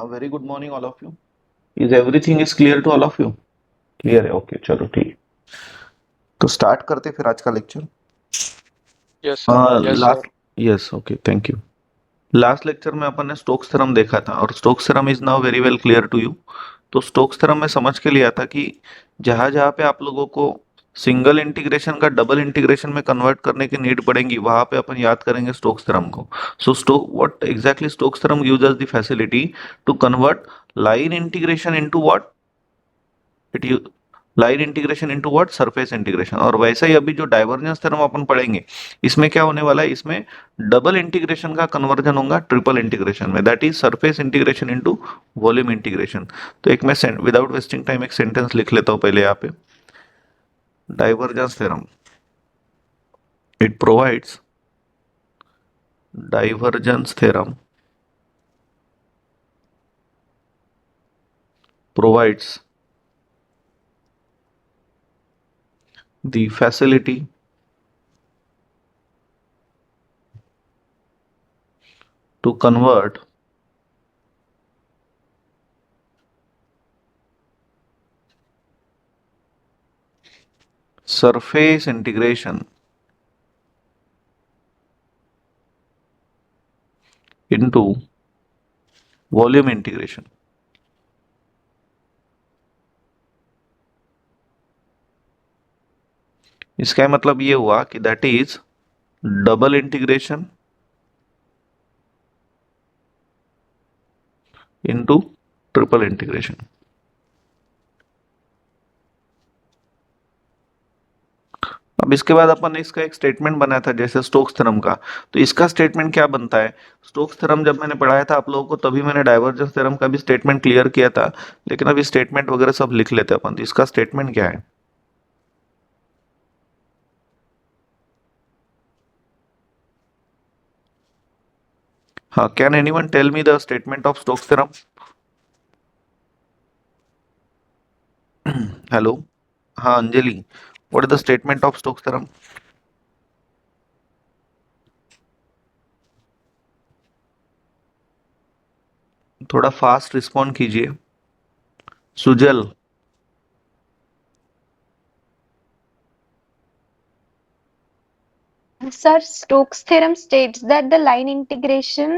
Very good morning all of you. Is everything is clear to all of you? Clear है, okay चलो ठीक। तो start करते फिर आज का lecture. Yes sir. Last yes okay thank you. Last lecture में अपन ने स्टोक्स थ्योरम देखा था और Stokes theorem is now very well clear to you. तो स्टोक्स थ्योरम में समझ के लिया था कि जहां जहां पे आप लोगों को सिंगल इंटीग्रेशन का डबल इंटीग्रेशन में कन्वर्ट करने की नीड पड़ेगी वहां पे अपन याद करेंगे स्टोक्स थ्योरम को। So Stoke what exactly Stokes theorem gives us the facility to convert line integration into what it line integration into what surface integration. और वैसे ही अभी जो डाइवर्जेंस थ्योरम अपन पढ़ेंगे इसमें क्या होने वाला है, इसमें डबल इंटीग्रेशन का कन्वर्जन होगा ट्रिपल इंटीग्रेशन में, that is surface integration into volume integration. तो एक मैं विदाउट वेस्टिंग टाइम एक सेंटेंस लिख लेता हूं पहले यहाँ पे। Divergence theorem it provides divergence theorem provides the facility to convert surface integration into volume integration। इसका मतलब ये हुआ कि that is double integration into triple integration. अब इसके बाद अपन ने इसका एक स्टेटमेंट बनाया था जैसे स्टोक्स थ्योरम का। तो इसका स्टेटमेंट क्या बनता है, स्टोक्स थ्योरम जब मैंने पढ़ाया था आप लोगों को तभी मैंने डाइवर्जेंस थ्योरम का भी स्टेटमेंट क्लियर किया था, लेकिन अभी स्टेटमेंट वगैरह सब लिख लेते हैं अपन। तो इसका स्टेटमेंट क्या है, हाँ, can anyone tell me the statement of Stokes theorem? Hello, हाँ Anjali, what is the statement of Stokes theorem? थोड़ा फास्ट रिस्पॉन्ड कीजिए। Sujal, Sir, Stokes' theorem states that the line integration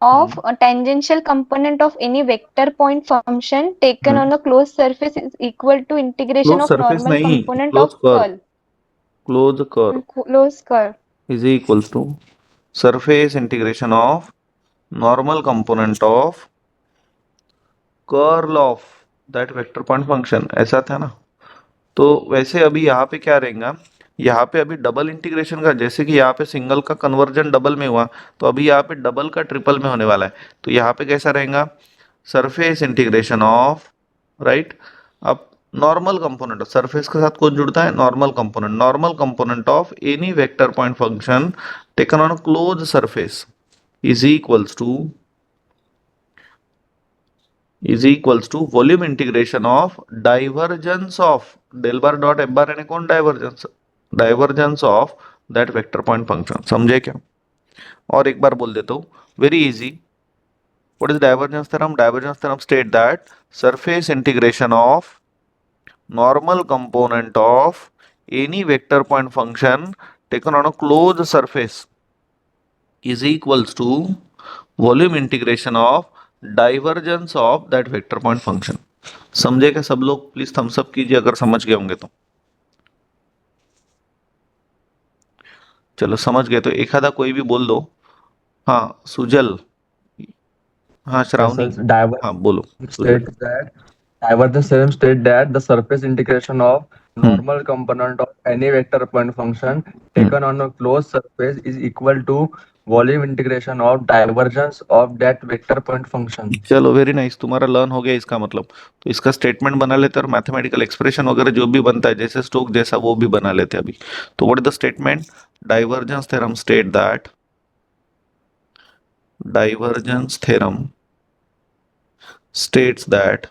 of a tangential component of any vector point function taken on a closed surface is equal to integration close of surface normal नहीं, component close of curve, curl. Close curve Closed curve. is equals to surface integration of normal component of curl of that vector point function, ऐसा था ना। तो वैसे अभी यहाँ पे क्या रहेगा, यहाँ पे अभी डबल इंटीग्रेशन का, जैसे कि यहाँ पे सिंगल का कन्वर्जन डबल में हुआ तो अभी यहाँ पे डबल का ट्रिपल में होने वाला है। तो यहाँ पे कैसा रहेगा, सरफेस इंटीग्रेशन ऑफ, राइट। अब नॉर्मल कंपोनेंट, सरफेस के साथ कौन जुड़ता है, normal component of any vector point function taken on close surface is equals to volume integration of divergence of del bar dot F bar यानी कौन, divergence of that vector point function. समझे क्या? और एक बार बोल देता हूँ, very easy. What is divergence theorem? Divergence theorem state that surface integration of normal component of any vector point function taken on a closed surface is equals to volume integration of divergence of that vector point function। समझे क्या सब लोग? Please Thums up कीजिए अगर समझ गए होंगे तो। चलो समझ गए तो एक आधा कोई भी बोल दो। हाँ सुजल, हाँ Yes, श्रावणी, sir. हाँ बोलो Sujal. Divergence theorem state that the surface integration of hmm normal component of any vector point function hmm taken on a closed surface is equal to volume integration of divergence of that vector point function. चलो very nice, तुम्हारा learn हो गया इसका मतलब। तो इसका statement बना लेते हैं और मैथमेटिकल एक्सप्रेशन वगैरह जो भी बनता है जैसे स्टोक जैसा वो भी बना लेते हैं अभी। तो what is the statement, divergence theorem state that, divergence theorem states that,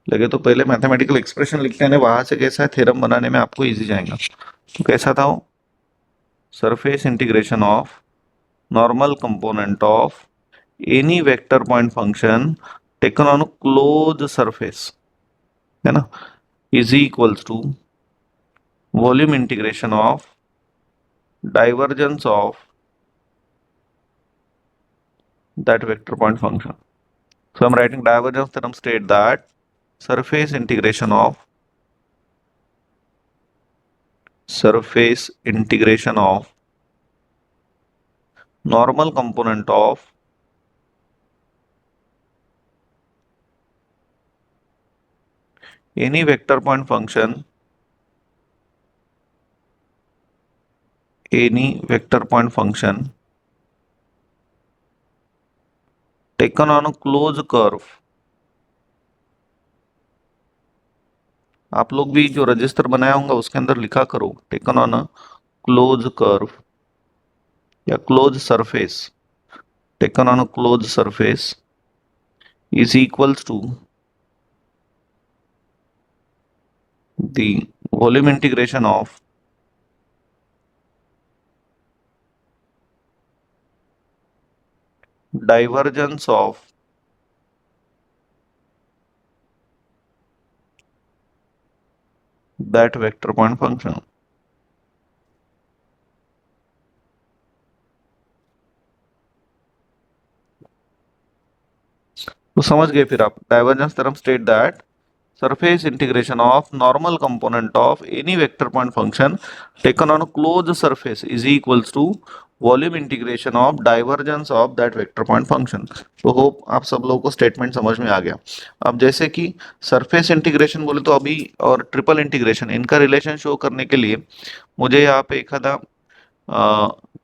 लगे तो पहले मैथमेटिकल एक्सप्रेशन लिखते हैं, वहां से कैसा है थ्योरम बनाने में आपको इजी जाएगा। तो कैसा था वो, surface integration of normal component of any vector point function taken on a closed surface, है ना, is equals to volume integration of divergence of that vector point function. So I'm writing divergence theorem state that surface integration of normal component of any vector point function taken on a closed curve. आप लोग भी जो register बनाया होगा उसके अंदर लिखा करो taken on a close curve या close surface, taken on a close surface is equals to the volume integration of divergence of that vector point function. तो समझ गए फिर आप, divergence theorem state that surface integration of normal component of any vector point function taken on a closed surface is equals to volume integration of divergence of that vector point function. तो hope आप सब लोगों को statement समझ में आ गया. अब जैसे कि सरफेस इंटीग्रेशन बोले तो अभी और ट्रिपल इंटीग्रेशन इनका रिलेशन शो करने के लिए मुझे यहाँ पे एखादा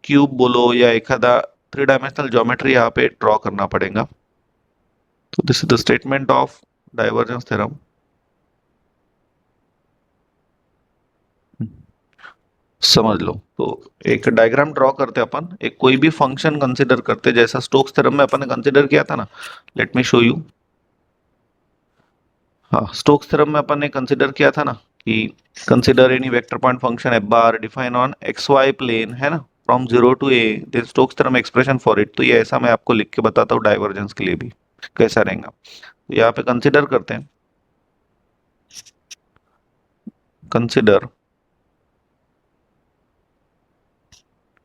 क्यूब बोलो या एखादा 3 डायमेंशनल ज्योमेट्री यहाँ पे ड्रॉ करना पड़ेगा. तो this is the statement of divergence theorem. समझ लो. तो एक डायग्राम ड्रॉ करते अपन, एक कोई भी फंक्शन कंसीडर करते जैसा स्टोक्स थ्योरम में अपन ने कंसीडर किया था ना. Let me show you. हाँ, स्टोक्स थ्योरम में अपन ने कंसीडर किया था ना कि consider any vector point function F bar define on x Y plane, है ना, from 0 to a, this Stokes theorem expression for it. तो ये ऐसा मैं आपको लिख के बताता हूँ डाइवर्जेंस के लिए भी कैसा रहेगा. तो यहाँ पे कंसीडर करते हैं, consider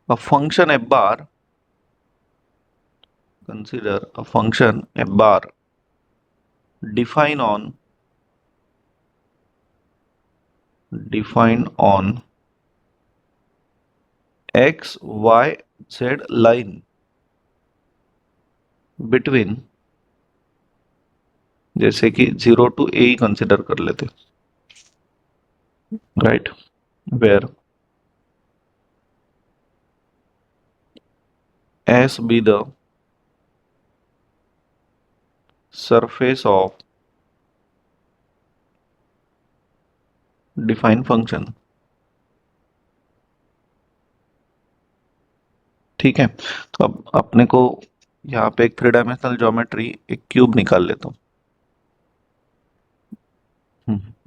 a function f bar, consider a function f bar define on x y z line between, जैसे कि 0 to a कंसिडर कर लेते, right, where S be the surface of defined function. ठीक है. तो अब अपने को यहाँ पे एक 3 डायमेंशनल ज्योमेट्री, एक क्यूब निकाल लेता हूँ.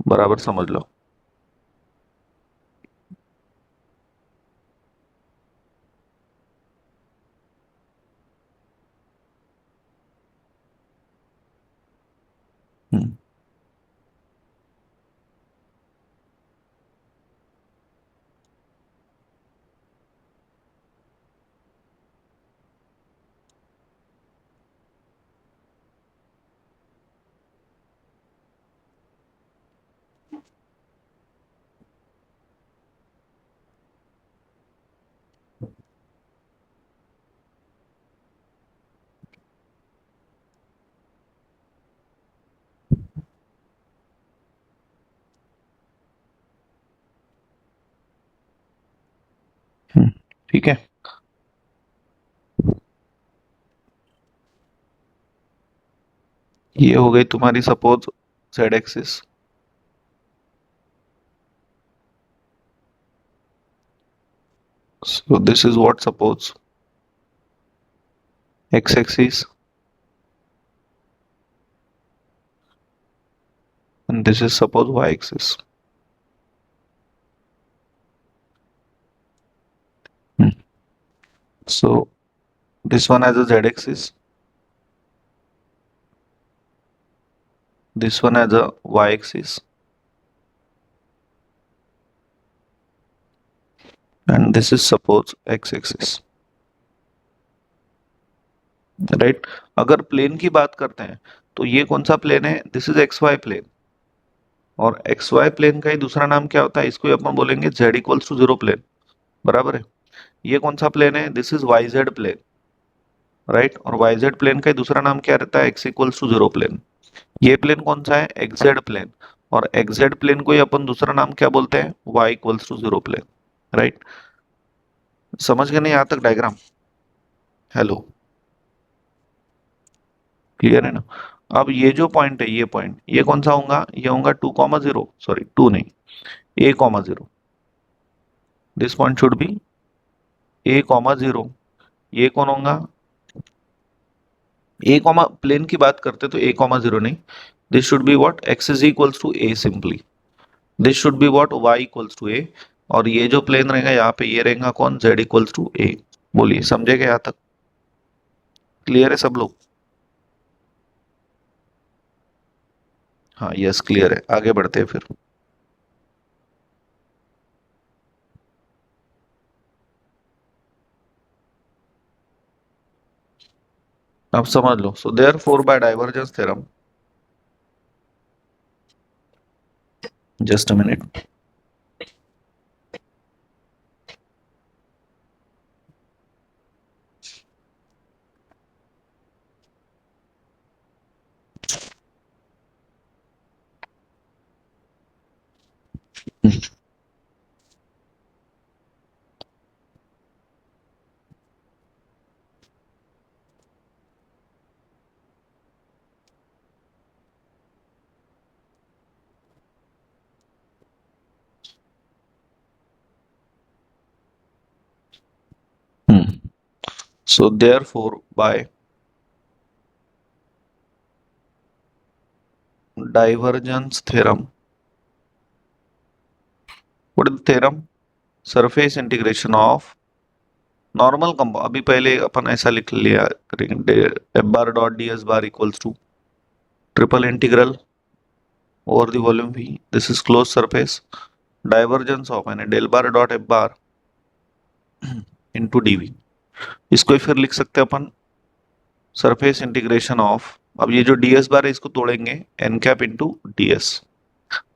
बराबर समझ लो. ठीक है. ये हो गई तुम्हारी suppose z axis. So this is what suppose x axis and this is suppose y axis. So this one has a z axis this one as a y-axis, and this is suppose x-axis, right. अगर plane की बात करते हैं तो ये कौन सा plane है, this is X Y plane, और एक्स वाई प्लेन का ही दूसरा नाम क्या होता है, इसको ही अपन बोलेंगे z इक्वल्स टू 0 प्लेन, बराबर है। ये कौन सा प्लेन है, this is Y Z plane, right, और वाई जेड प्लेन का ही दूसरा नाम क्या रहता है, एक्स इक्वल्स टू 0 प्लेन। ये प्लेन कौन सा है, एक्स जेड प्लेन, और एक्स जेड प्लेन को ही अपन दूसरा नाम क्या बोलते हैं, Y equals to 0 plane, right. समझ गए नहीं यहाँ तक डायग्राम, हेलो, क्लियर है ना। अब ये जो पॉइंट है, ये पॉइंट, ये कौन सा होगा, ये होगा 2,0, सॉरी 2 नहीं, a,0, this point should be a,0। ये कौन होगा, a, प्लेन की बात करते तो a,0 नहीं, this should be what, x is equals to a simply, this should be what, y equals to a, और ये जो प्लेन रहेगा यहाँ पे ये रहेगा कौन, z इक्वल्स टू a। बोलिए समझेगा यहाँ तक, क्लियर है सब लोग, हाँ यस क्लियर है, आगे बढ़ते हैं फिर। अब समझ लो, so therefore by divergence theorem, just a minute, so therefore by divergence theorem, what is the theorem, surface integration of normal compound, अभी पहले अपन ऐसा लिख लिया करेंगे, F bar dot D S bar equals to triple integral over the volume V, this is close surface, divergence of यानी del bar dot F bar into DV. इसको फिर लिख सकते हैं अपन सरफेस इंटीग्रेशन ऑफ, अब ये जो ds बार है इसको तोड़ेंगे, n cap into ds,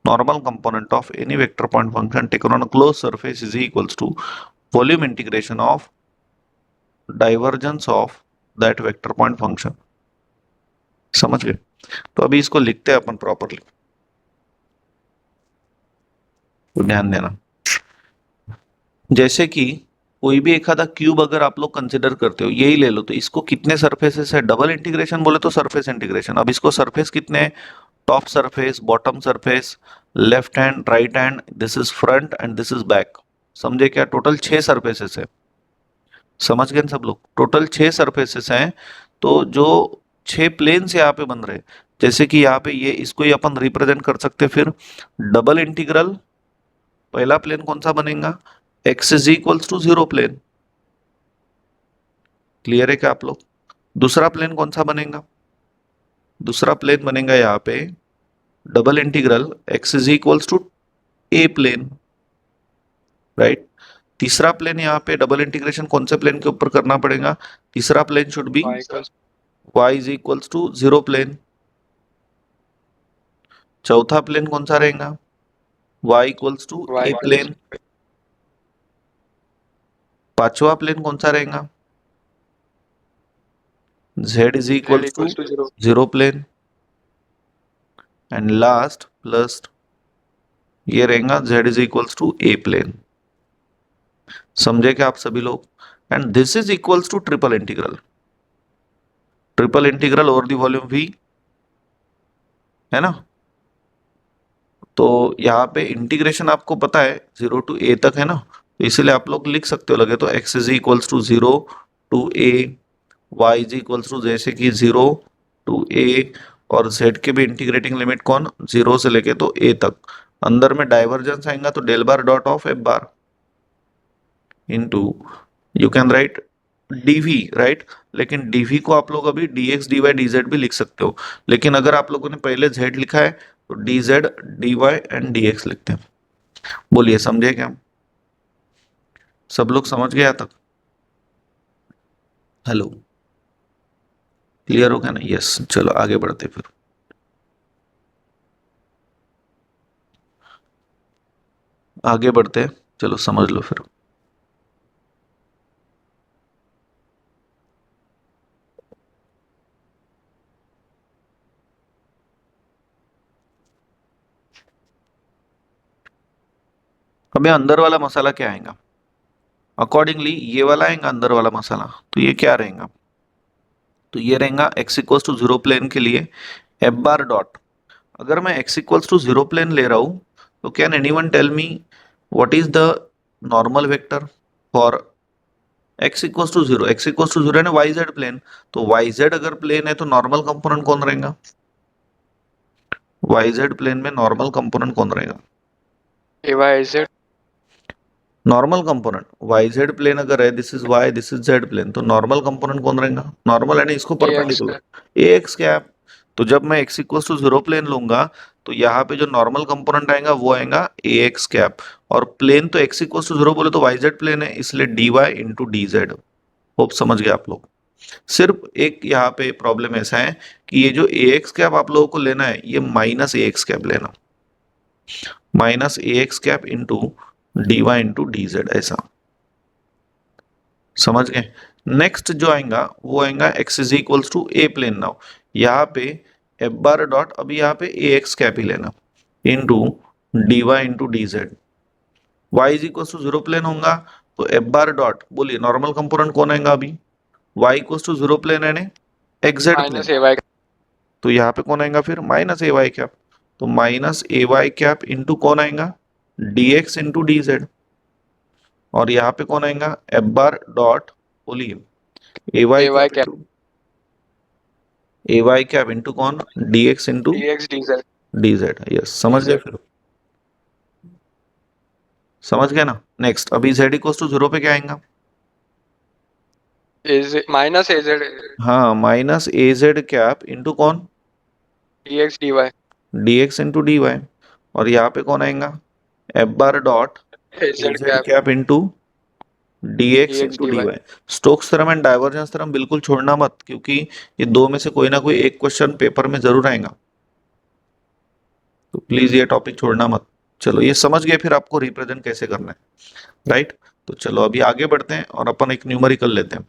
normal component of any vector point function taken on a close surface is equals to volume integration of divergence of that vector point function. समझ गए, तो अभी इसको लिखते हैं अपन प्रॉपरली, तो ध्यान देना। जैसे कि कोई भी एक आधा क्यूब अगर आप लोग कंसिडर करते हो, यही ले लो, तो इसको कितने सरफेसेस है, डबल इंटीग्रेशन बोले तो सरफेस इंटीग्रेशन। अब इसको सरफेस कितने हैं, top surface, bottom surface, left hand, right hand, this is front end this is back. समझे क्या, टोटल 6 सरफेसेस है, समझ गए सब लोग, टोटल 6 सरफेसेस हैं। तो जो 6 प्लेन्स यहाँ पे बन रहे, जैसे कि यहाँ पे ये, इसको ही अपन रिप्रेजेंट कर सकते, फिर डबल इंटीग्रल, पहला प्लेन कौन सा बनेगा, x is equals to 0 plane, clear है क्या आप लोग। दूसरा प्लेन कौन सा बनेगा, दूसरा प्लेन बनेगा यहाँ पे double integral x is equals to a plane, right. तीसरा प्लेन यहाँ पे डबल इंटीग्रेशन कौन से प्लेन के ऊपर करना पड़ेगा, तीसरा plane should be y is equals to 0 plane. चौथा प्लेन कौन सा रहेगा, y इक्वल्स टू a प्लेन। पांचवा प्लेन कौन सा रहेगा, z is equal to 0 plane, and last plus ये रहेगा z is equals to a plane. समझे क्या आप सभी लोग, and this is equals to triple integral, triple integral over the volume v, है ना। तो यहाँ पे इंटीग्रेशन आपको पता है 0 टू a तक है ना, तो इसलिए आप लोग लिख सकते हो लगे तो x is equals to 0 to a, y is equals टू जैसे कि 0 टू a, और z के भी इंटीग्रेटिंग लिमिट कौन, 0 से लेके तो a तक। अंदर में डाइवर्जेंस आएगा तो del bar dot of F bar into, you can write DV, right. लेकिन डीवी को आप लोग अभी डीएक्स डीवाई डीजेड भी लिख सकते हो, लेकिन अगर आप लोगों ने पहले जेड लिखा है तो डीजेड डीवाई एंड डीएक्स लिखते हैं। बोलिए, समझे क्या? सब लोग समझ गया तक? हेलो, क्लियर हो गया ना? यस, चलो आगे बढ़ते फिर। आगे बढ़ते हैं, चलो समझ लो फिर। अब ये अंदर वाला मसाला क्या आएगा? अकॉर्डिंगली ये वाला आएगा अंदर वाला मसाला, तो ये क्या रहेगा? तो ये रहेगा x equals to zero plane के लिए एफ बार डॉट। अगर मैं x equals to zero plane ले रहा हूं तो can anyone tell me what is the normal vector for x equals to zero? x equals to zero है ना वाई जेड प्लेन, तो वाई जेड अगर प्लेन है तो नॉर्मल कंपोनेंट कौन रहेगा? वाई जेड प्लेन में नॉर्मल कंपोनेंट कौन रहेगा? AYZ normal component Y Z plane अगर है, this is Y this is Z plane, तो नॉर्मल कंपोनेंट कौन रहेगा? नॉर्मल है ना, इसको AX perpendicular A X cap. तो जब मैं x equals to zero plane लूंगा तो यहाँ पे जो नॉर्मल कंपोनेंट आएगा वो आएगा ए एक्स कैप, और प्लेन तो x इक्वल्स टू जीरो बोले तो वाई जेड प्लेन है, इसलिए D Y into D Z. Hope समझ गए आप लोग? सिर्फ एक यहाँ पे प्रॉब्लम ऐसा है कि ये जो ए एक्स कैप आप लोगों को लेना है, ये माइनस ए एक्स कैप लेना, minus A X cap into D Y into D Z, ऐसा। समझ गए? नेक्स्ट जो आएगा वो आएगा x is equals to a plane. Now यहाँ पे एफ बार डॉट, अभी यहाँ पे ए एक्स कैप ही लेना into D Y into D Z. Y is equals to zero plane होगा तो एफ बार डॉट, बोलिए नॉर्मल कंपोनेंट कौन आएगा अभी? Y equals to zero plane है ना, एक्जेड प्लेन, minus AY तो यहाँ पे कौन आएगा फिर? माइनस ए वाई कैप, तो minus A Y cap into कौन आएगा? D x into D Z. और यहाँ पे कौन आएगा? एफ बार डॉट, बोलिए A Y AY cap cap into A Y cap into कौन? D x into DX DZ D Z. Yes, समझ गए फिर? समझ गए ना? नेक्स्ट अभी जेड इक्वल्स टू जीरो पे क्या आएगा? is minus AZ हाँ, माइनस ए जेड कैप इंटू कौन? DX DY D x into D Y. और यहाँ पे कौन आएगा? F bar dot A AZ Z cap cap into D X DX into D DY Y. Stokes theorem and divergence theorem बिल्कुल छोड़ना मत, क्योंकि ये दो में से कोई ना कोई एक क्वेश्चन पेपर में जरूर आएगा, तो प्लीज ये टॉपिक छोड़ना मत। चलो ये समझ गए फिर आपको रिप्रेजेंट कैसे करना है, राइट? तो चलो अभी आगे बढ़ते हैं और अपन एक न्यूमेरिकल लेते हैं।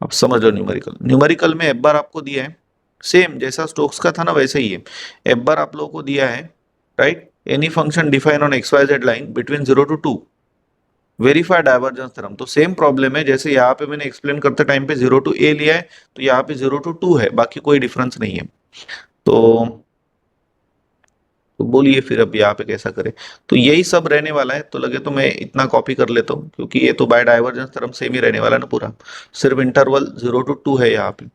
अब समझ लो न्यूमेरिकल। न्यूमेरिकल में एफ बार आपको दिया है, सेम जैसा स्टोक्स का था ना वैसे ही है। एफ बार आप लोगों को दिया है, right? Any function define on x Y Z line between 0 to 2, verify divergence theorem. तो सेम प्रॉब्लम है जैसे यहाँ पे मैंने एक्सप्लेन करते टाइम पे 0 to a लिया है, तो यहाँ पे 0 to 2 है, बाकी कोई डिफरेंस नहीं है। तो बोलिए फिर अब यहाँ पे कैसा करें? तो यही सब रहने वाला है, तो लगे तो मैं इतना कॉपी कर लेता हूँ, क्योंकि ये तो बाय डाइवर्जेंस थ्योरम सेम ही रहने वाला है ना पूरा, सिर्फ इंटरवल 0 to 2 है यहाँ पे।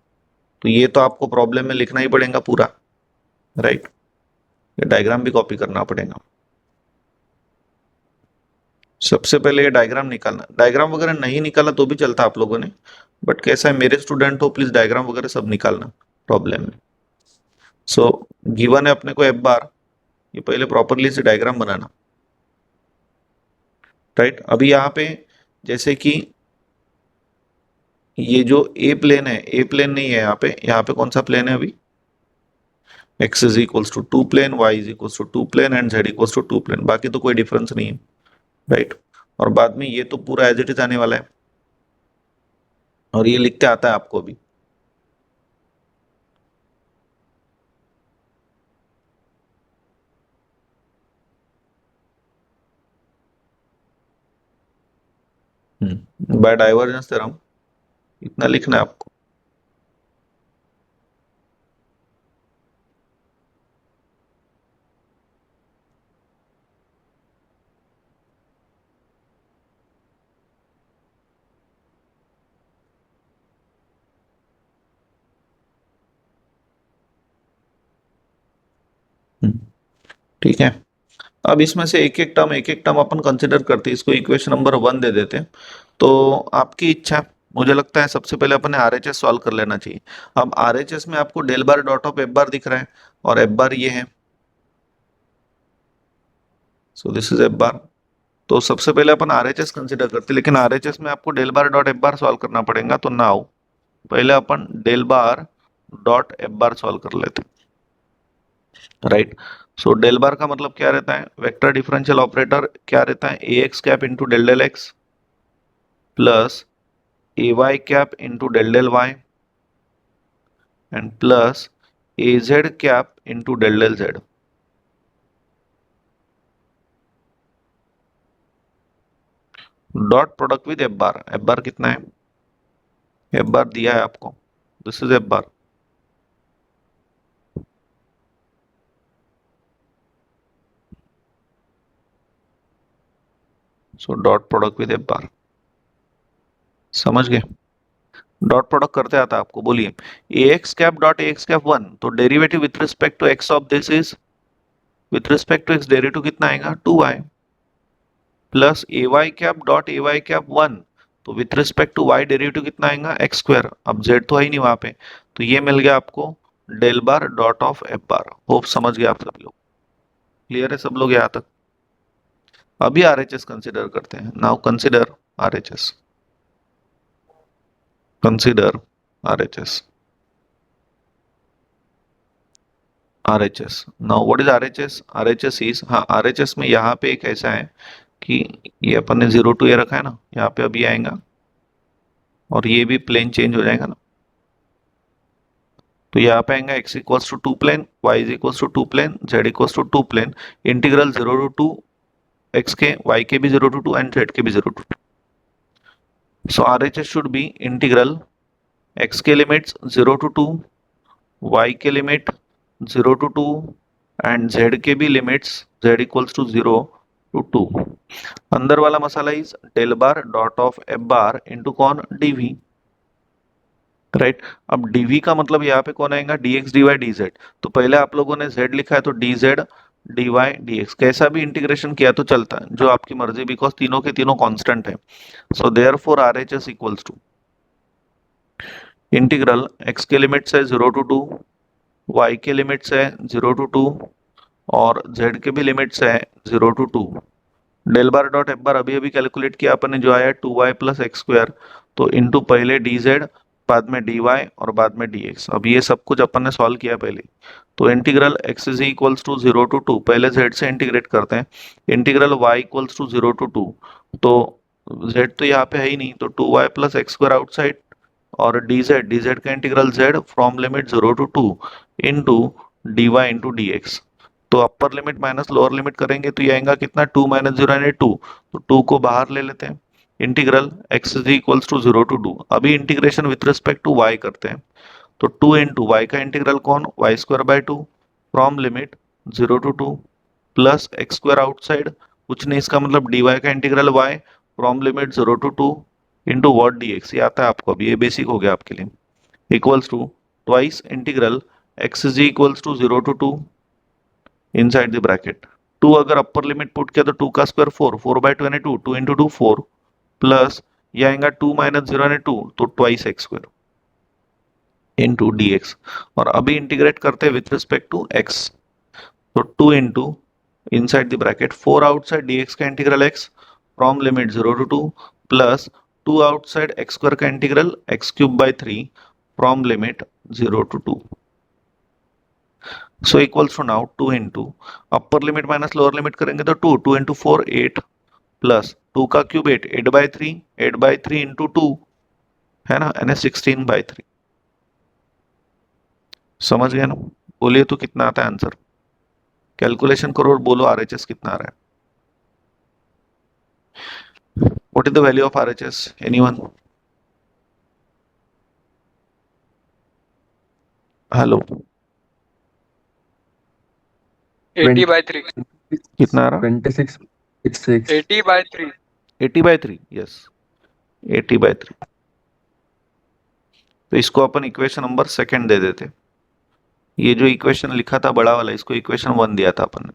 तो ये तो आपको प्रॉब्लम में लिखना ही पड़ेगा पूरा, राइट? ये डायग्राम भी कॉपी करना पड़ेगा। सबसे पहले ये डायग्राम निकालना, डायग्राम वगैरह नहीं निकाला तो भी चलता आप लोगों ने, बट कैसा है मेरे स्टूडेंट हो, प्लीज डायग्राम वगैरह सब निकालना प्रॉब्लम में। सो गिवन है अपने को एफ बार, ये पहले प्रॉपरली से डायग्राम बनाना, राइट? अभी यहाँ पे जैसे कि ये जो ए प्लेन है, ए प्लेन नहीं है यहाँ पे कौन सा प्लेन है अभी? x is equals to 2 plane, y is equals to 2 plane and z equals to 2 plane, बाकी तो कोई डिफरेंस नहीं है, राइट? और बाद में ये तो पूरा एज इट इज आने वाला है, और ये लिखते आता है आपको अभी। बाय डाइवर्जेंस थ्योरम इतना लिखना है आपको। ठीक है, अब इसमें से एक एक टर्म अपन कंसिडर करते हैं, इसको इक्वेशन नंबर 1 दे देते हैं। तो आपकी इच्छा, मुझे लगता है सबसे पहले अपन ने आरएचएस सॉल्व कर लेना चाहिए। अब आरएचएस में आपको del bar dot of F bar दिख रहा है और एफ बार ये है, so this is F bar. तो सबसे पहले अपन आरएचएस कंसीडर करते हैं, लेकिन आरएचएस में आपको del bar dot F bar solve करना पड़ेगा। तो नाउ पहले अपन del bar dot F bar solve कर लेते हैं, राइट। सो डेल बार का मतलब क्या रहता है, वेक्टर डिफरेंशियल ऑपरेटर क्या रहता है, A X cap into del del X plus A Y cap into del del Y and plus A Z cap into del del Z. Dot product with F bar कितना है, F bar दिया है आपको, this is F bar. So dot product with F bar, समझ गए। Dot product करते आता है आपको, बोलिए A X cap dot A X cap 1, तो derivative with respect to X of this is, with respect to X derivative कितना आएगा 2y plus A Y cap dot A Y cap 1, तो with respect to y derivative कितना आएगा x square. अब z तो है ही नहीं वहां पे, तो ये मिल गया आपको del bar dot of F bar. Hope समझ गए आप सब लोग, क्लियर है सब लोग यहाँ तक। अभी आरएचएस कंसीडर करते हैं। Now consider RHS, consider RHS, RHS. Now what is RHS, RHS is, हाँ आरएचएस में यहाँ पे एक ऐसा है कि ये अपन ने 0 to a रखा है ना, यहाँ पे अभी आएगा और ये भी प्लेन चेंज हो जाएगा ना, तो यहाँ पे आएगा x equals to 2 plane, y is equals to 2 plane, z equals to 2 plane, integral 0 to 2 x के, y के भी 0 to 2 एंड z के भी 0 to 2। So RHS should be integral x के लिमिट्स 0 to 2, y के लिमिट 0 to 2 एंड z के भी limits z equals to 0 to 2। अंदर वाला मसाला is del bar dot of F bar into कौन, डीवी, राइट। अब डीवी का मतलब यहाँ पे कौन आएगा, dx dy dz। तो पहले आप लोगों ने z लिखा है तो dz dy dx, कैसा भी इंटीग्रेशन किया तो चलता है, जो आपकी मर्जी, बिकॉज तीनों के तीनों कांस्टेंट है। So therefore RHS equals to integral x के लिमिट्स है 0 to 2, y के लिमिट्स है 0 to 2 और z के भी लिमिट्स है 0 to 2। Del bar dot F bar अभी अभी कैलकुलेट किया अपन ने, जो आया 2y प्लस एक्स स्क्वायर, तो इनटू पहले dz बाद में dy और बाद में dx। अब ये सब कुछ अपन ने सॉल्व किया पहले, तो integral x is equals to 0 to 2, पहले z से इंटीग्रेट करते हैं, integral y equals to 0 to 2, तो z तो यहाँ पे है ही नहीं, तो 2y plus X square outside और dz का integral z from limit 0 to 2 into dy into dx। तो अपर लिमिट माइनस लोअर लिमिट करेंगे तो ये आएगा कितना, 2 माइनस 0 यानी 2, तो 2 को बाहर ले लेते हैं, integral x is equals to 0 to 2। अभी integration with respect to y करते हैं, तो 2 इंटू वाई का इंटीग्रल कौन, Y square by 2 from limit 0 to 2 plus X square outside कुछ नहीं, इसका मतलब dy का integral y from limit 0 to 2 into what dx, ये आता है आपको, अभी ये बेसिक हो गया आपके लिए, equals to twice integral x is equals to 0 to 2 inside the bracket 2, अगर अपर लिमिट पुट किया तो 2 का स्क्वायर 4 बाय 2 यानी 2, 2 इंटू 2 4 प्लस ये आएगा 2 माइनस 0 यानी 2, तो twice x square into dx। और अभी इंटीग्रेट करते हैं विथ रिस्पेक्ट टू x, तो 2 into inside the bracket 4 outside dx का integral x from limit 0 to 2 plus 2 outside x square का इंटीग्रल x क्यूब बाय 3 फ्रॉम limit 0 to 2। So equals to now 2 into upper limit minus lower limit करेंगे तो 2, 2 into 4 8 plus 2 का cube 8, 8 bye 3 into 2 है ना, यानी 16 bye 3। समझ गए ना, बोलिए तो कितना आता है आंसर, कैलकुलेशन करो और बोलो आरएचएस कितना आ रहा है। What is the value of RHS, anyone, hello, 80 by 3, कितना आ रहा, 26 80 by 3, 80 बाय 3, यस 80 बाय 3। तो इसको अपन इक्वेशन नंबर सेकंड दे देते, ये जो इक्वेशन लिखा था बड़ा वाला, इसको इक्वेशन 1 दिया था अपन ने।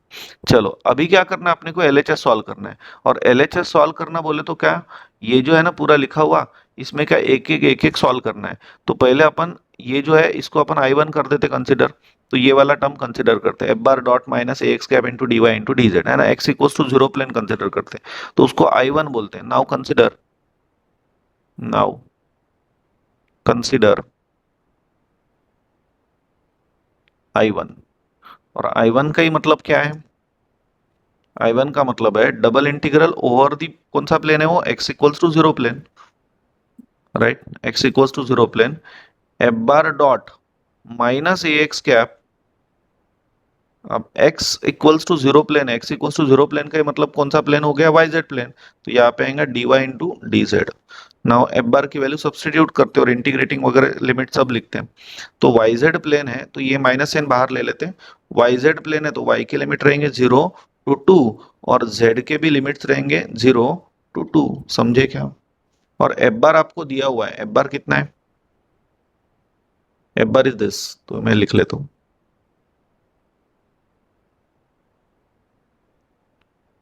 चलो अभी क्या करना है अपने को, एलएचएस सॉल्व करना है, और एलएचएस सॉल्व करना बोले तो क्या, ये जो है ना पूरा लिखा हुआ, इसमें क्या एक एक सॉल्व करना है। तो पहले अपन ये जो है इसको अपन I1 कर देते कंसिडर। तो ये वाला टर्म कंसिडर करते हैं, F bar dot minus A X cap into D Y into D Z, है ना, X equals to zero plane consider करते हैं, तो उसको I1 बोलते हैं। नाउ कंसिडर I1, और I1 का ही मतलब क्या है? I1 का मतलब है डबल इंटीग्रल ओवर दी, कौन सा प्लेन है वो, x equals to zero plane, right, x equals to zero plane, F bar dot minus A X cap. अब x equals to zero plane है, x equals to zero plane का ही मतलब कौन सा प्लेन हो गया, वाई जेड प्लेन। तो यहाँ पे आएगा D Y into D Z. Now F bar की वैल्यू सब्सटीट्यूट करते हैं और इंटीग्रेटिंग वगैरह लिमिट सब लिखते हैं। तो वाई जेड प्लेन है तो ये माइनस एन बाहर ले लेते हैं, वाई जेड प्लेन है तो y के लिमिट रहेंगे 0 to 2 और z के भी लिमिट्स रहेंगे 0 to 2। समझे क्या? और एफ बार आपको दिया हुआ है, एफ बार कितना है, एफ बार इज दिस, तो मैं लिख लेता हूँ।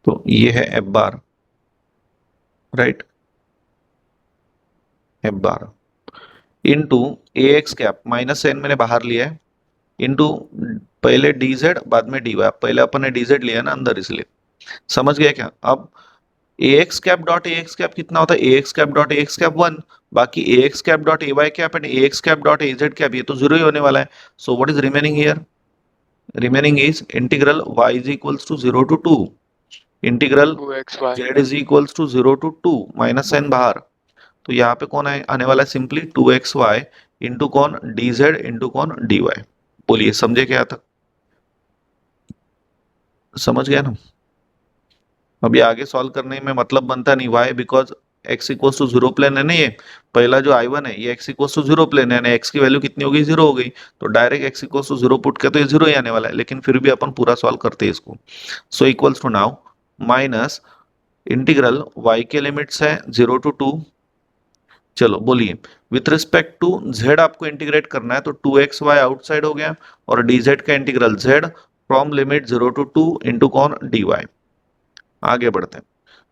तो ये है F bar, right, F bar into A X cap minus N मैंने बाहर लिया है, इंटू पहले डी जेड बाद में डी वाई, पहले अपन ने डी जेड लिया ना अंदर, इसलिए। समझ गया क्या? अब A X cap dot A X cap कितना होता है, A X cap dot A X cap 1, बाकी A X cap dot A Y cap and A X cap dot A Z cap ये तो जीरो ही होने वाला है। So what is remaining here, remaining is integral Y is equals to 0 to 2, integral 2xy. Z is equals to 0 to 2, minus sign बाहर। तो यहाँ पे कौन आने वाला है, सिंपली 2xy इंटू कौन, डी जेड इंटू कौन, डी वाई। बोलिए समझे क्या तक, समझ गया ना? अभी आगे सॉल्व करने में मतलब बनता नहीं, Y, because x equals to zero plane है ना, ये पहला जो I1 है ये x equals to zero plane है ना, x की वैल्यू कितनी हो गई, जीरो हो गई, तो direct x equals to zero put कर तो ये जीरो ही आने वाला है, लेकिन फिर भी अपन पूरा सॉल्व करते हैं इसको। So equals to now minus integral y के लिमिट्स है 0 to 2। चलो बोलिए, विथ रिस्पेक्ट टू z आपको इंटीग्रेट करना है, तो 2xy आउटसाइड हो गया, और dz का integral z from limit 0 to 2 into कौन, dy। आगे बढ़ते हैं।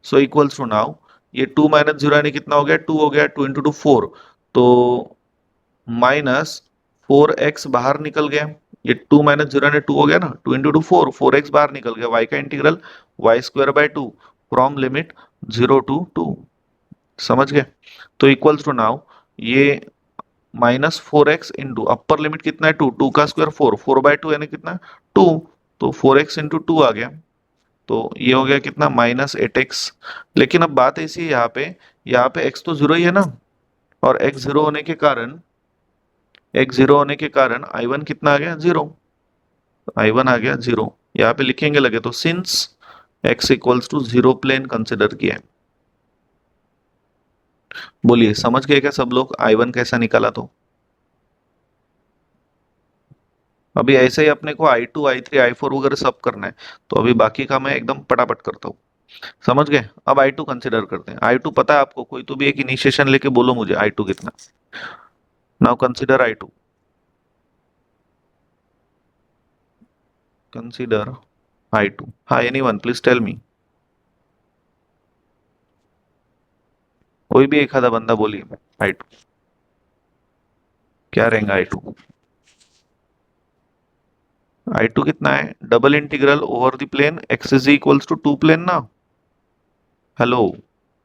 सो इक्वल्स टू नाउ ये 2 माइनस जीरो यानी कितना हो गया, 2 हो गया, 2 इंटू 2 4, तो माइनस 4x बाहर निकल गया। ये 2 माइनस जीरो यानी 2 हो गया ना, 2 इंटू 2 4x बाहर निकल गया, y का integral Y square by 2 from limit 0 to 2। समझ गए? तो इक्वल्स टू नाउ ये minus 4x into upper limit कितना है 2, 2 का स्क्वायर 4 4/2 यानी कितना, 2, तो 4x इंटू 2 आ गया। तो ये हो गया कितना, -8x। लेकिन अब बात ऐसी है यहाँ पे x तो जीरो ही है ना, और x जीरो होने के कारण I1 कितना आ गया, जीरो, I1 आ गया जीरो। यहाँ पे लिखेंगे लगे तो since x equals to zero plane consider किया है। बोलिए समझ गए क्या सब लोग, I1 कैसा निकाला? तो अभी ऐसे ही अपने को I2 I3 I4 वगैरह सब करना है, तो अभी बाकी का मैं एकदम पटापट करता हूँ। समझ गए? अब I2 कंसिडर करते हैं। I2 पता है आपको, कोई तो भी एक इनिशिएशन लेके बोलो मुझे I2 कितना। Now consider I2, consider I2। हाँ, एनीवन प्लीज टेल मी, कोई भी एक आधा बंदा बोलिए I2 क्या रहेगा। I2 कितना है, double integral over the plane x is equals to 2 plane ना। हेलो,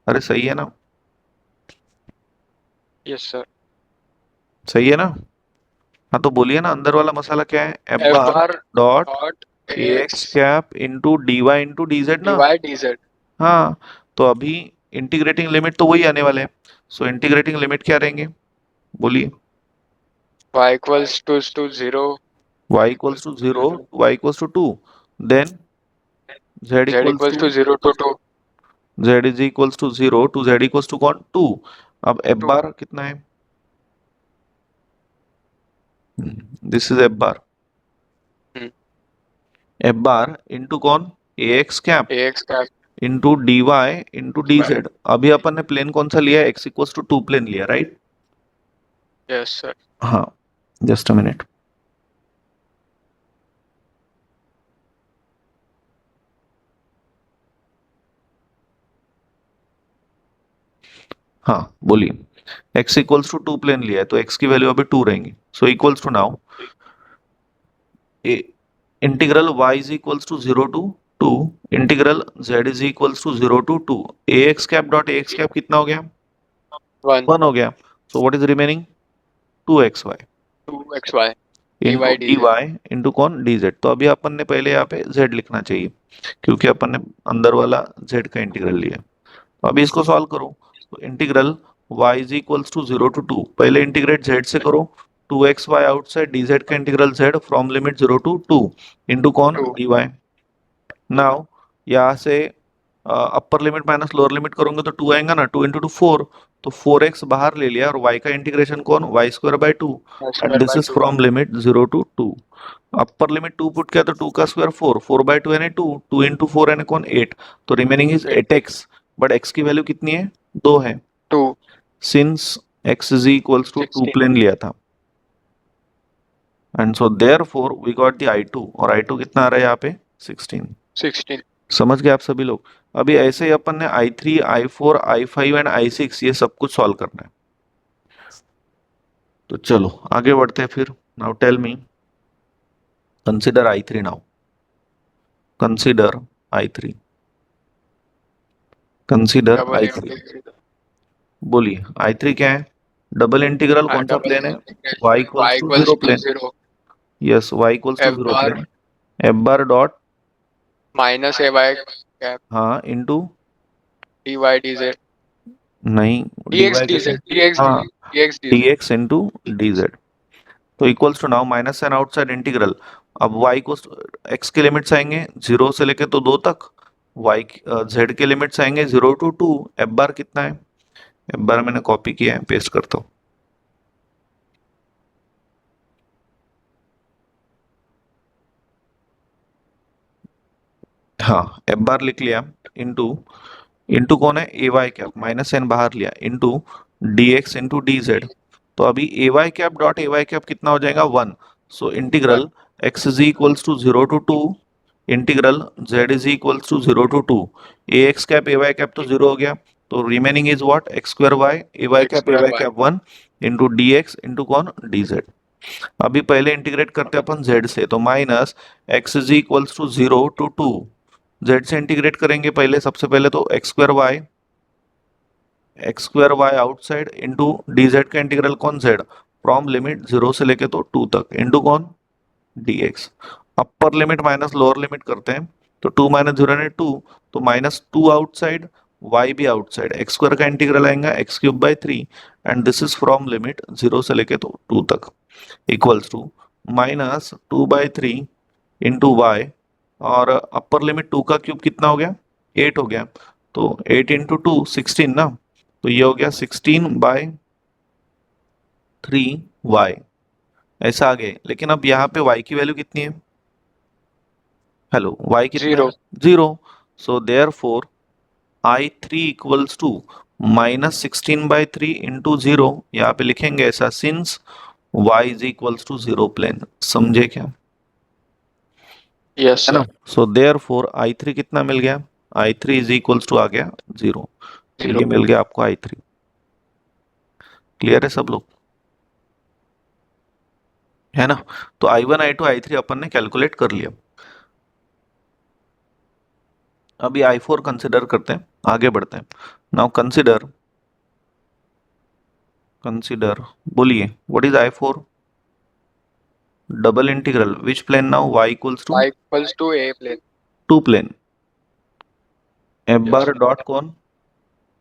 अरे सही है ना, Yes sir. सही है ना? हाँ तो बोलिए ना, अंदर वाला मसाला क्या है, F F bar bar dot dot A X ax cap into D Y into D Z ना। dy dz. हाँ, तो अभी इंटीग्रेटिंग लिमिट तो वही आने वाले हैं। सो इंटीग्रेटिंग लिमिट क्या रहेंगे, बोलिए। Y equals to 0. y equals to 0, y equals to 2, then z Z equals equals to, to 0 to 2. z is equals to 0 to z equals to कौन, 2। अब एफ 2. बार कितना है, this is F bar, Hmm. F bar into कौन, A X cap Ax cap. Into D Y into D Z. अभी अपन ने plane कौन सा लिया, एक्स इक्वल्स टू 2 प्लेन लिया, राइट? Yes sir. हाँ, जस्ट अ मिनट। हाँ बोलिए। x इक्वल्स टू 2 प्लेन लिया है तो x की वैल्यू अभी 2 रहेंगी। So equals to now integral y is equals to 0 to 2 integral z is equals to 0 to 2 ax cap dot ax cap कितना हो गया? 1 1 हो गया। So what is remaining? 2xy 2xy into dy d dz. Y into कौन D Z. तो अभी अपन ने पहले यहाँ पे z लिखना चाहिए क्योंकि अपन ने अंदर वाला z का इंटीग्रल लिया। तो अभी इसको सॉल्व करो। तो integral y is equals to 0 to 2 पहले इंटीग्रेट z से करो। 2xy आउटसाइड dz का integral z from limit 0 to 2 into कौन 2 dy। नाउ यहाँ से upper limit minus lower limit करोगे तो 2 आएगा ना। 2 इंटू टू 4 तो 4x बाहर ले लिया और y का इंटीग्रेशन कौन Y square by 2 and square this by is 2. From limit 0 to 2। Upper limit 2 put किया तो 2 का स्क्वायर 4 4 बाय 2 यानी 2 2 इंटू 4 यानी कौन 8। तो remaining is 8 8x but x की वैल्यू कितनी है? 2 है। 2 since x is equals to 2 16 plane लिया था and so therefore we got the i2 और i2 कितना आ रहा है यहाँ पे? 16। 16. समझ गए आप सभी लोग? अभी ऐसे ही अपन ने i3 i4 i5 and i6 ये सब कुछ सॉल्व करना है। तो चलो आगे बढ़ते हैं फिर। Now tell me consider i3 now. Consider i3 consider double i3 integral बोलिए i3 क्या है? डबल इंटीग्रल कौन सा डबल प्लेन है? y integral y equals to zero equals to plane. 0 yes y equals to f zero bar plane. F bar dot minus a by cap हाँ into dy dz नहीं d dx y कैसे? dz dx हाँ dx d dz. X into D Z. तो equals to now minus and outside integral. अब y को x के limits आएंगे 0 से लेके तो 2 तक। y z के लिमिट्स आएंगे 0 टू 2। एफ बार कितना है? एफ बार मैंने कॉपी किया है पेस्ट करता हूँ। हाँ एफ बार लिख लिया इंटू इंटू कौन है? A Y cap minus N बाहर लिया into D x into D Z. तो अभी A Y cap dot A Y cap कितना हो जाएगा? 1। So 1 integral X is equals to 0 to 2 integral Z is equals to 0 to 2। A X cap A Y cap तो 0 हो गया। तो remaining is what? X square Y x A square Y y cap 1 into D x into कौन? D Z. अभी पहले integrate करते हैं अपन जेड से तो minus X is equals to 0 to 2 Z से इंटीग्रेट करेंगे पहले सबसे पहले तो X square Y outside into D Z का इंटीग्रल कौन? जेड फ्रॉम लिमिट 0 से लेके तो 2 तक इंटू कौन? D X. Upper limit minus lower limit करते हैं तो 2 माइनस 0 यानी 2 तो माइनस 2 आउटसाइड वाई भी आउटसाइड एक्स स्क्वायर का इंटीग्रल आएगा x cube by 3 and this is from limit 0 से लेके तो 2 तक equals to minus 2 by 3 into y और अपर लिमिट 2 का क्यूब कितना हो गया? 8 हो गया। तो 8 इंटू 2 16 ना। तो ये हो गया 16 बाय 3y ऐसा आ गया। लेकिन अब यहाँ पे y की वैल्यू कितनी है? हेलो y कितना 0 है? 0। So therefore i3 equals to minus 16/3 into 0 यहाँ पे लिखेंगे ऐसा since y is equals to 0 plane. समझे क्या? yes है sir ना। सो देयर फोर i3 कितना मिल गया? i3 इज इक्वल्स टू आ गया 0। तो 0 ये मिल गया आपको i3। क्लियर है सब लोग? है ना। तो i1 i2 i3 अपन ने कैलकुलेट कर लिया। अभी i4 कंसिडर करते हैं आगे बढ़ते हैं। नाउ कंसिडर कंसिडर बोलिए what is i4? Double integral which plane now y equals to y equals to a plane 2 plane. F yes bar dot कौन?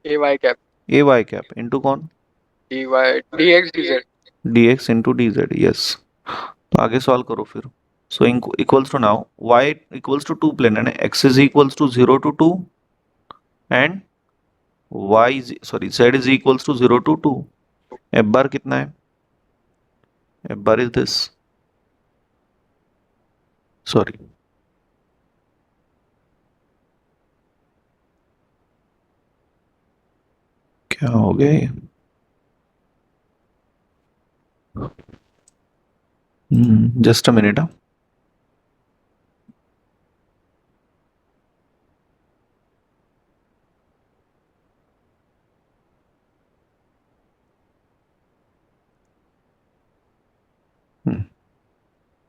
a y cap a Y cap into कौन? dy dx dz d x into D Z. Yes. तो आगे solve करो फिर। So equals to now y equals to 2 plane यानी x is equals to 0 to 2 and y sorry z is equals to 0 to 2। F bar कितना है? F bar is this sorry क्या हो गया ये? Just a minute.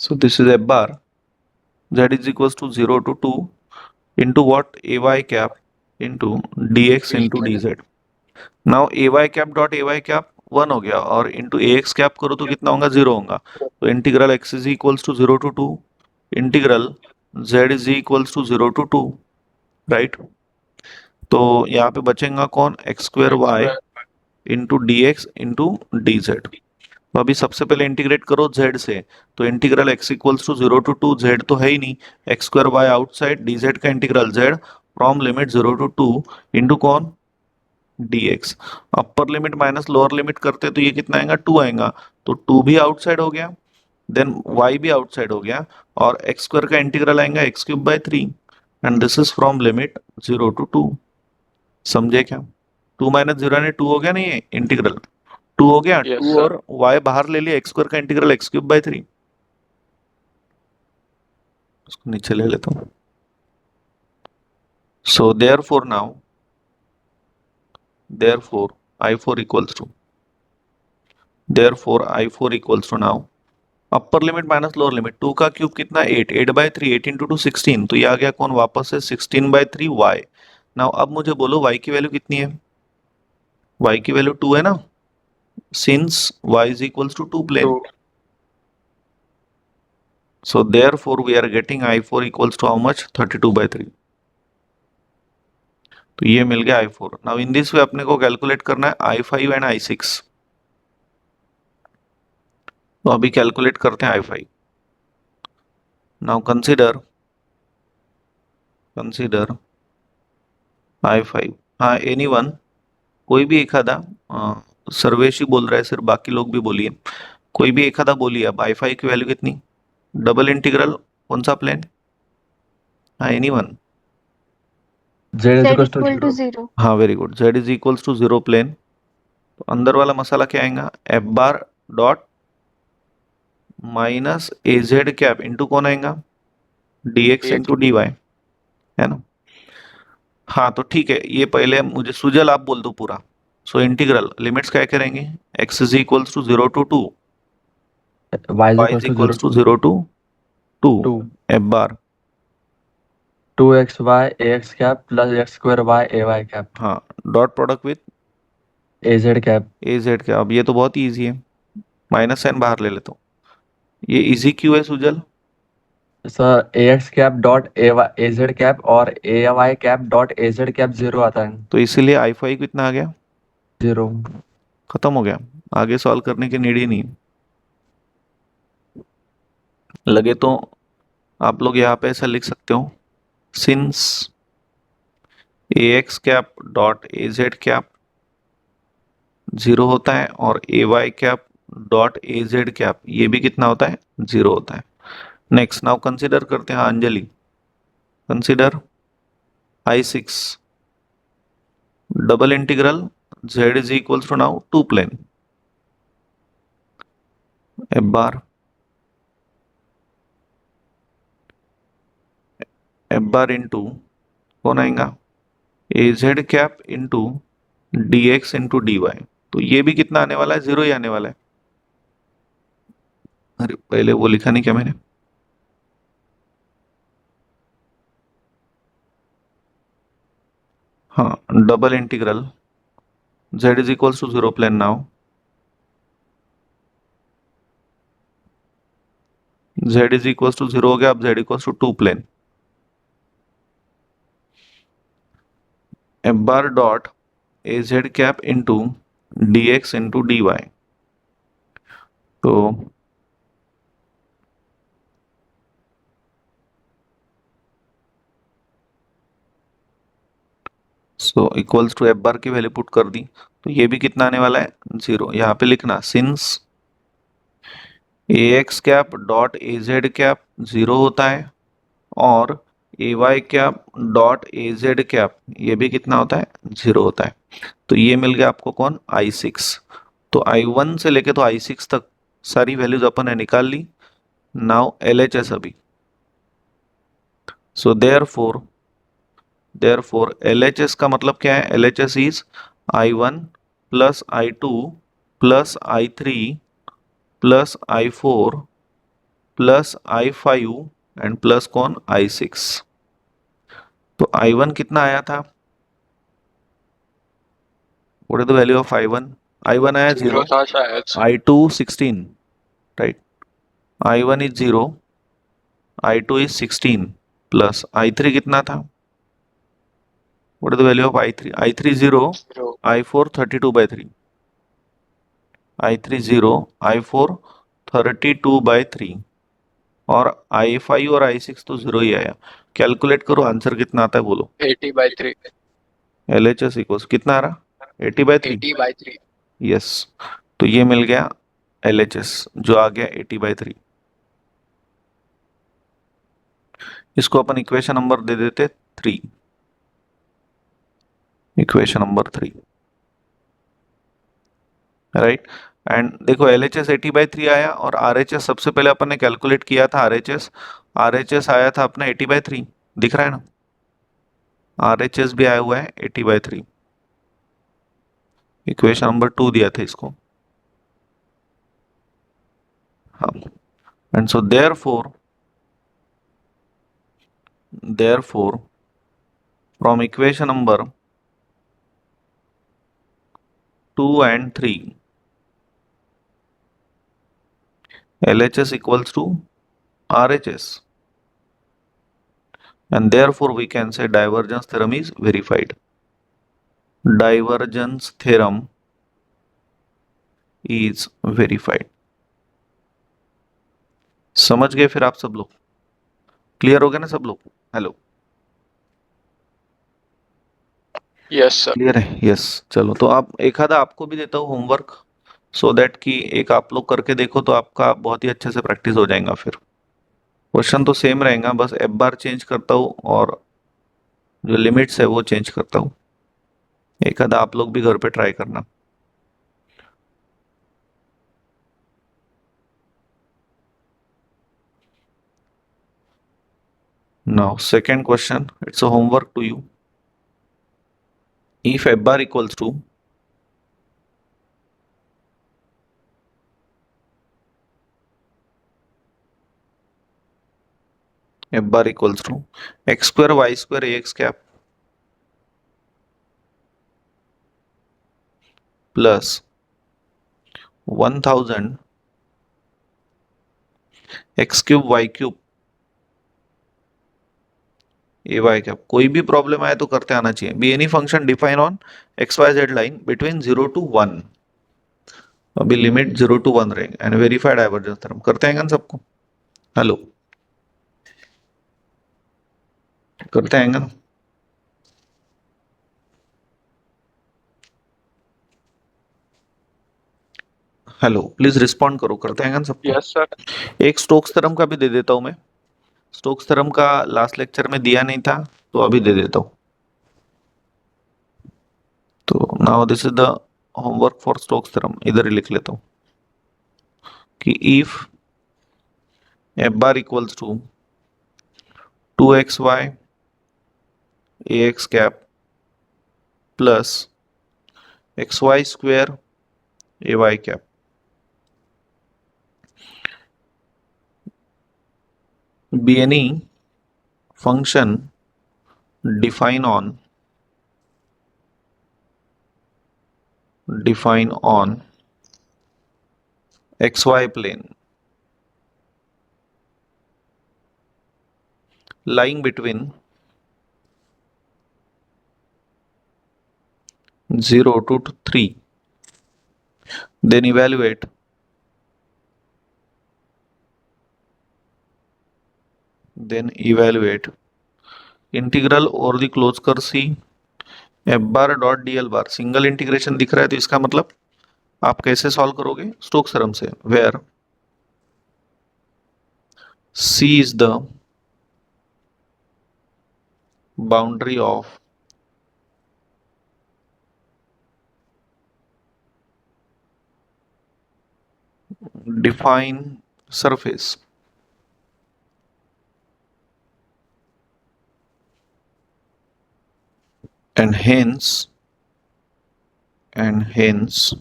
So this is f bar. Z is equals to 0 to 2 into what? Ay cap into dx into dz. Now ay cap dot ay cap 1 हो गया और into ax cap करो तो कितना होगा? 0 होगा. तो integral x is equals to 0 to 2 integral z is equals to 0 to 2, right? तो यहाँ पे बचेगा कौन? X square Y into D x into D Z. तो अभी सबसे पहले इंटीग्रेट करो z से, तो integral x equals to 0 to 2, z तो है ही नहीं, X square Y outside, D Z का integral z from limit 0 to 2 into कौन? dx. अपर लिमिट माइनस लोअर लिमिट करते तो ये कितना आएगा? 2 आएगा. तो 2 भी आउटसाइड हो गया, देन y भी आउटसाइड हो गया और एक्स स्क्वायर का इंटीग्रल आएगा x cube by 3 and this is from limit 0 to 2. समझे क्या? 2 माइनस 0 यानी 2 हो गया नहीं, ये इंटीग्रल 2 हो गया. Yes, 2 sir. और y बाहर ले लिया, एक्स स्क्वायर का इंटीग्रल एक्स क्यूब बाय 3. इसको नीचे ले लेता हूं. So therefore now therefore I4 equals to now upper limit minus lower limit. 2 का क्यूब कितना? 8, 8 बाय 3, 8 इंटू 2 16. तो ये आ गया कौन? वापस से 16 बाय 3 y. नाउ अब मुझे बोलो y की वैल्यू कितनी है? y की वैल्यू 2 है ना, since y is equals to 2 plane. Two. So therefore we are getting I4 equals to how much? 32 by 3. तो ये मिल गया I4. Now in this way अपने को कैलकुलेट करना है I5 एंड I6. तो अभी कैलकुलेट करते हैं I5. Now consider I5. हाँ, anyone, कोई भी एक आधा, सर्वेश ही बोल रहा है सिर्फ, बाकी लोग भी बोलिए, कोई भी एक आधा बोलिए. अब I5 की वैल्यू कितनी? डबल इंटीग्रल कौन सा प्लेन? हाँ, anyone. Z is Z equals to equal to 0. 0. हाँ, very good. z is equals to 0 plane. तो अंदर वाला मसाला क्या आएगा? एफ बार डॉट माइनस ए जेड कैप इंटू कौन आएगा? D x into D y, है ना? हाँ, तो ठीक है, ये पहले मुझे सुजल आप बोल दो पूरा. सो इंटीग्रल लिमिट्स क्या करेंगे? x is equals to 0 to 2, Y is y equals is to 0 equals to to 0 to 2, 2. F bar. 2xy ax cap plus x square y ay cap हाँ, dot product with az cap. A Z cap. अब ये तो बहुत easy है, minus sign बाहर ले लेता हूँ. ये इजी क्यों है Sujal? Sir ax cap dot az cap और ay cap dot az cap 0 आता है. तो इसीलिए I5 कितना आ गया? 0. खत्म हो गया, आगे सॉल्व करने की नीड ही नहीं. लगे तो आप लोग यहाँ पे ऐसा लिख सकते हो, since ax cap dot az cap 0 होता है और ay cap dot az cap ये भी कितना होता है? 0 होता है. नेक्स्ट, नाउ कंसिडर करते हैं Anjali. Consider I6 double integral z is equals to now 2 plane. F bar into कौन आएगा? A Z cap into D x into D Y. तो ये भी कितना आने वाला है? 0 ही आने वाला है. अरे पहले वो लिखा नहीं क्या मैंने? हाँ, double integral z is equals to 0 plane. Now z is equals to 0 हो गया, अब z equals to 2 plane. F bar dot A Z cap into D x into D Y. तो so equals to F bar की value put कर दी, तो ये भी कितना आने वाला है? 0. यहाँ पे लिखना since A X cap dot A Z cap 0 होता है और A Y cap dot A Z cap ये भी कितना होता है? 0 होता है. तो ये मिल गया आपको कौन? I6. तो I1 से लेके तो I6 तक सारी वैल्यूज अपन ने निकाल ली. नाउ LHS अभी. सो देयरफॉर LHS का मतलब क्या है? LHS is I1 plus I2 plus I3 plus I4 plus I5 and plus कौन I6। तो I1 कितना आया था? What is the value of I1? I1 आया 0, 0 था शायद। I2 16, right. I1 is 0, I2 is 16 plus I3 कितना था? What is the value of I3? I3 0, 0 I4 32/3, I3 0, I4 32/3 और I5 और I6 तो 0 ही आया। कैलकुलेट करो, आंसर कितना आता है बोलो। 80/3। LHS इक्वल्स कितना आ रहा? 80/3। 80/3। यस, तो ये मिल गया LHS जो आ गया 80/3। इसको अपन इक्वेशन नंबर दे देते 3, इक्वेशन नंबर 3, राइट। एंड देखो LHS 80/3 आया और RHS सबसे पहले अपन ने कैलकुलेट किया था। RHS आया था अपना 80/3, दिख रहा है ना? RHS भी आया हुआ है 80/3। इक्वेशन नंबर 2 दिया था इसको। हाँ, and so therefore from equation number 2 and 3 LHS equals to RHS, and therefore we can say divergence theorem is verified. Divergence theorem is verified. समझ गए फिर आप सब लोग? क्लियर हो गया ना सब लोग? Hello, yes sir. क्लियर है? यस। चलो, तो आप एक आधा आपको भी देता हूँ होमवर्क, सो दैट कि एक आप लोग करके देखो तो आपका बहुत ही अच्छे से प्रैक्टिस हो जाएगा। फिर क्वेश्चन तो सेम रहेगा, बस एफ बार चेंज करता हूँ और जो लिमिट्स है वो चेंज करता हूँ। एक आधा आप लोग भी घर पे ट्राई करना। Now, second question, it's a homework to you. If f bar equals to x square y square ax cap plus 1000 x cube y cube ay cap, कोई भी प्रॉब्लम आए तो करते आना चाहिए। Be any function define on x Y Z line between 0 to 1, अभी limit 0 to 1 रहेंगे, and verified divergence theorem करते हैं सबको। हेलो, करते हैं ना? हेलो, प्लीज रिस्पॉन्ड करो, करते हैं सबको? Yes sir. एक स्टोक्स थ्योरम का भी दे देता हूं मैं। स्टोक्स थ्योरम का लास्ट लेक्चर में दिया नहीं था, तो अभी दे देता हूं। तो now this is the homework for Stokes theorem, इधर ही लिख लेता हूं कि if f bar equals to 2xy ax कैप प्लस xy स्क्वायर ay कैप be any function define on xy plane lying between 0 to 3, then evaluate इंटीग्रल और द क्लोज कर c f bar dot d l bar. Single integration दिख रहा है तो इसका मतलब आप कैसे सॉल्व करोगे? स्टोक्स थ्योरम से, where c is the boundary of define surface and hence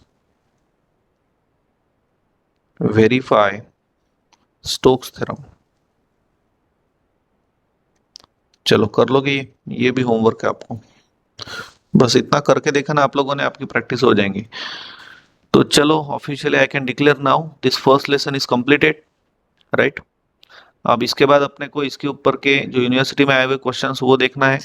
verify Stokes theorem. चलो कर लोगे ये भी होमवर्क है आपको, बस इतना करके देखा ना आप लोगों ने, आपकी प्रैक्टिस हो जाएंगी। तो चलो officially I can declare now this first lesson is completed, right. अब इसके बाद अपने को इसके ऊपर के जो यूनिवर्सिटी में आए हुए क्वेश्चंस वो देखना है।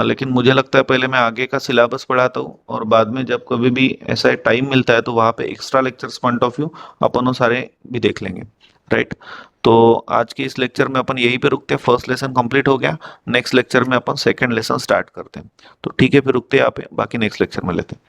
लेकिन मुझे लगता है पहले मैं आगे का सिलेबस पढ़ाता हूँ, और बाद में जब कभी भी ऐसा टाइम मिलता है तो वहाँ पे extra lectures point of view अपन वो सारे भी देख लेंगे, राइट। तो आज के इस लेक्चर में अपन यहीं पे रुकते हैं, फर्स्ट लेसन कंप्लीट हो गया। नेक्स्ट लेक्चर में अपन सेकंड लेसन स्टार्ट करते हैं। तो ठीक है, फिर रुकते हैं यहाँ पे, बाकी नेक्स्ट लेक्चर में लेते हैं।